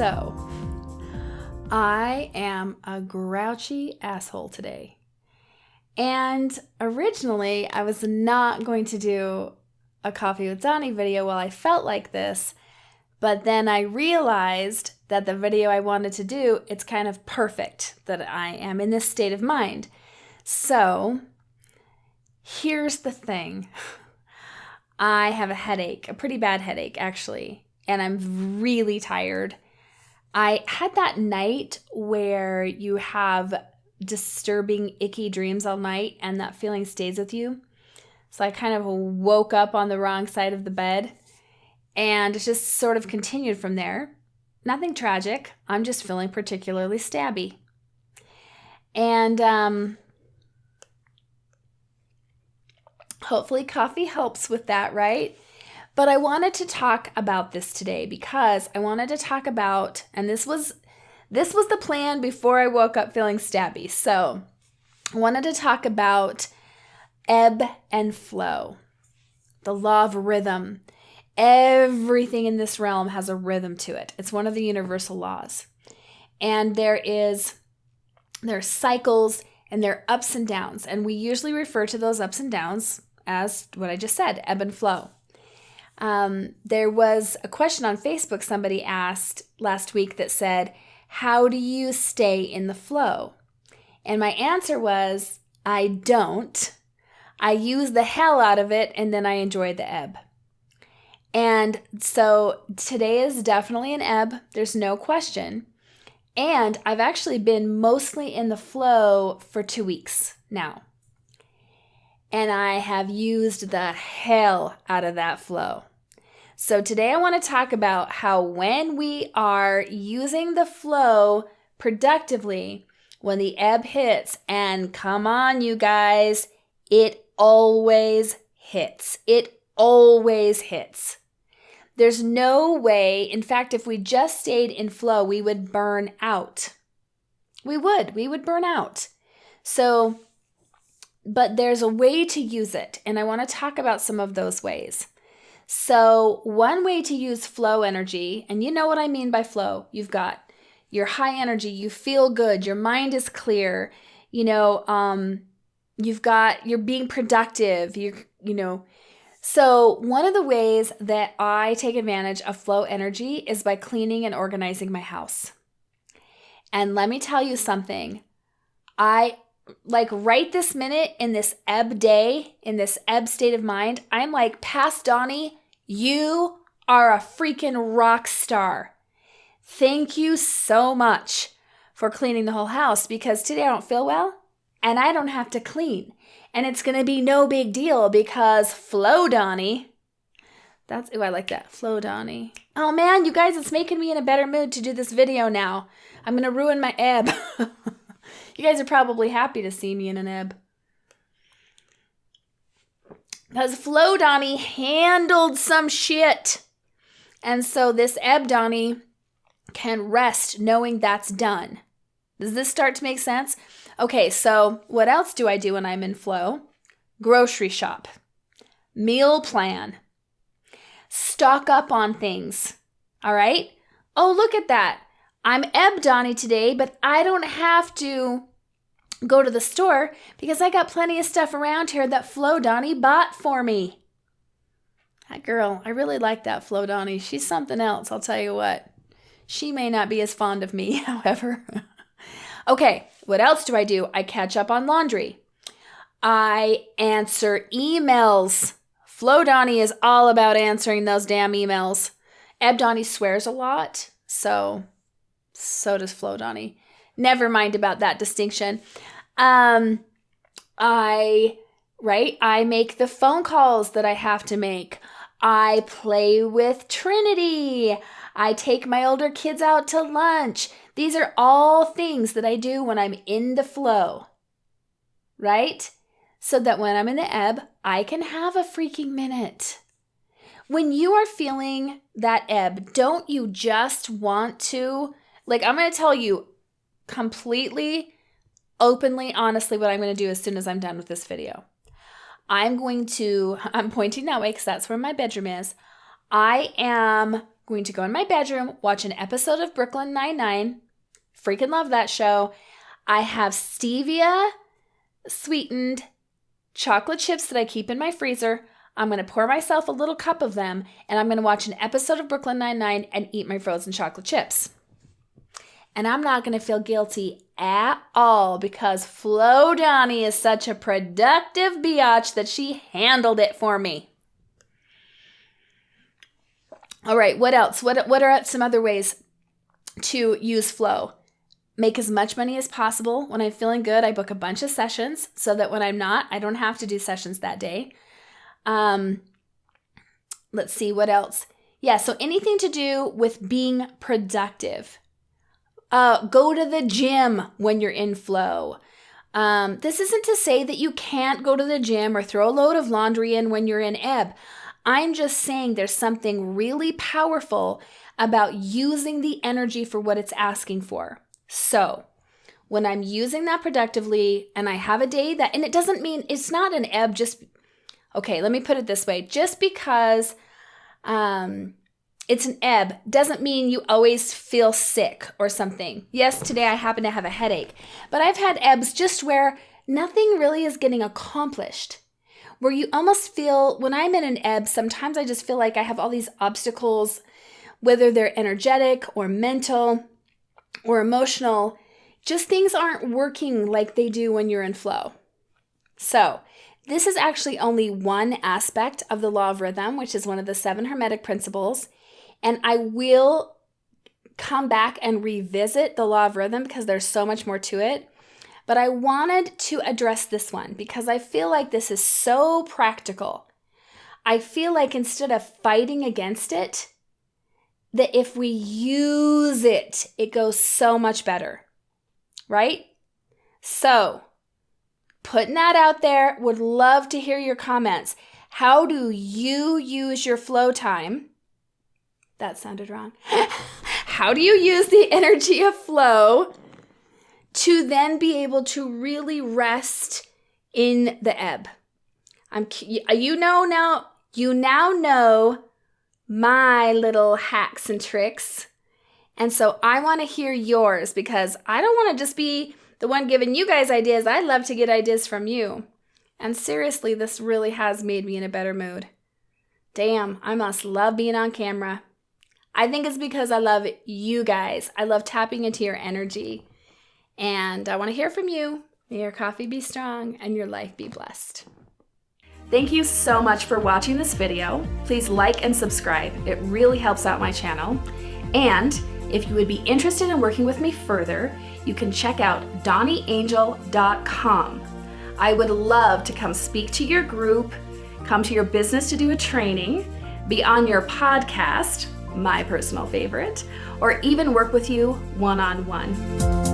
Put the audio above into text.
So, I am a grouchy asshole today. And originally, I was not going to do a Coffee with Dawni video while I felt like this, but then I realized that the video I wanted to do, it's kind of perfect that I am in this state of mind. So, here's the thing. I have a headache, a pretty bad headache actually, and I'm really tired. I had that night where you have disturbing, icky dreams all night and that feeling stays with you. So I kind of woke up on the wrong side of the bed and it just sort of continued from there. Nothing tragic. I'm just feeling particularly stabby. And hopefully coffee helps with that, right? But I wanted to talk about this today because I wanted to talk about, and this was the plan before I woke up feeling stabby. So I wanted to talk about ebb and flow, the law of rhythm. Everything in this realm has a rhythm to it. It's one of the universal laws. And there are cycles and there are ups and downs. And we usually refer to those ups and downs as what I just said, ebb and flow. There was a question on Facebook somebody asked last week that said, how do you stay in the flow? And my answer was, I don't. I use the hell out of it and then I enjoy the ebb. And so today is definitely an ebb. There's no question. And I've actually been mostly in the flow for 2 weeks now. And I have used the hell out of that flow. So today I want to talk about how when we are using the flow productively, when the ebb hits, and come on you guys, it always hits. It always hits. There's no way, in fact, if we just stayed in flow, we would burn out. We would burn out. So, but there's a way to use it, and I want to talk about some of those ways. So one way to use flow energy, and you know what I mean by flow, you've got your high energy, you feel good, your mind is clear, you're being productive, So one of the ways that I take advantage of flow energy is by cleaning and organizing my house. And let me tell you something, right this minute in this ebb day, in this ebb state of mind, I'm like, Past Dawni, you are a freaking rock star. Thank you so much for cleaning the whole house because today I don't feel well and I don't have to clean. And it's going to be no big deal because Flow Dawni, I like that, Flow Dawni. Oh man, you guys, it's making me in a better mood to do this video now. I'm going to ruin my ebb. You guys are probably happy to see me in an ebb. Because Flow Dawni handled some shit. And so this ebb Dawni can rest knowing that's done. Does this start to make sense? Okay, so what else do I do when I'm in flow? Grocery shop. Meal plan. Stock up on things. All right? Oh, look at that. I'm ebb Dawni today, but I don't have to go to the store because I got plenty of stuff around here that Flow Dawni bought for me. That girl, I really like that Flow Dawni. She's something else, I'll tell you what. She may not be as fond of me, however. Okay, what else do? I catch up on laundry. I answer emails. Flow Dawni is all about answering those damn emails. Ebb Dawni swears a lot, so does Flow Dawni. Never mind about that distinction. I make the phone calls that I have to make. I play with Trinity. I take my older kids out to lunch. These are all things that I do when I'm in the flow, right? So that when I'm in the ebb, I can have a freaking minute. When you are feeling that ebb, don't you just want to, I'm going to tell you completely, openly, honestly, what I'm going to do as soon as I'm done with this video. I'm pointing that way because that's where my bedroom is. I am going to go in my bedroom, watch an episode of Brooklyn Nine-Nine. Freaking love that show. I have stevia sweetened chocolate chips that I keep in my freezer. I'm going to pour myself a little cup of them, and I'm going to watch an episode of Brooklyn Nine-Nine and eat my frozen chocolate chips. And I'm not going to feel guilty at all because Flo Dawni is such a productive biatch that she handled it for me. All right, what else? What are some other ways to use flow? Make as much money as possible. When I'm feeling good, I book a bunch of sessions so that when I'm not, I don't have to do sessions that day. Let's see, what else? Yeah, so anything to do with being productive. Go to the gym when you're in flow. This isn't to say that you can't go to the gym or throw a load of laundry in when you're in ebb. I'm just saying there's something really powerful about using the energy for what it's asking for. So when I'm using that productively and I have a day that, and it doesn't mean it's not an ebb, okay, let me put it this way. Just because it's an ebb doesn't mean you always feel sick or something. Yes, today I happen to have a headache, but I've had ebbs just where nothing really is getting accomplished. Where you almost feel, when I'm in an ebb, sometimes I just feel like I have all these obstacles, whether they're energetic or mental or emotional, just things aren't working like they do when you're in flow. So this is actually only one aspect of the law of rhythm, which is one of the 7 Hermetic principles. And I will come back and revisit the law of rhythm because there's so much more to it. But I wanted to address this one because I feel like this is so practical. I feel like instead of fighting against it, that if we use it, it goes so much better, right? So, putting that out there, would love to hear your comments. How do you use your flow time? That sounded wrong. How do you use the energy of flow to then be able to really rest in the ebb? You now know my little hacks and tricks. And so I want to hear yours because I don't want to just be the one giving you guys ideas. I'd love to get ideas from you. And seriously, this really has made me in a better mood. Damn, I must love being on camera. I think it's because I love you guys. I love tapping into your energy. And I want to hear from you. May your coffee be strong and your life be blessed. Thank you so much for watching this video. Please like and subscribe. It really helps out my channel. And if you would be interested in working with me further, you can check out DawniAngel.com. I would love to come speak to your group, come to your business to do a training, be on your podcast, my personal favorite, or even work with you one-on-one.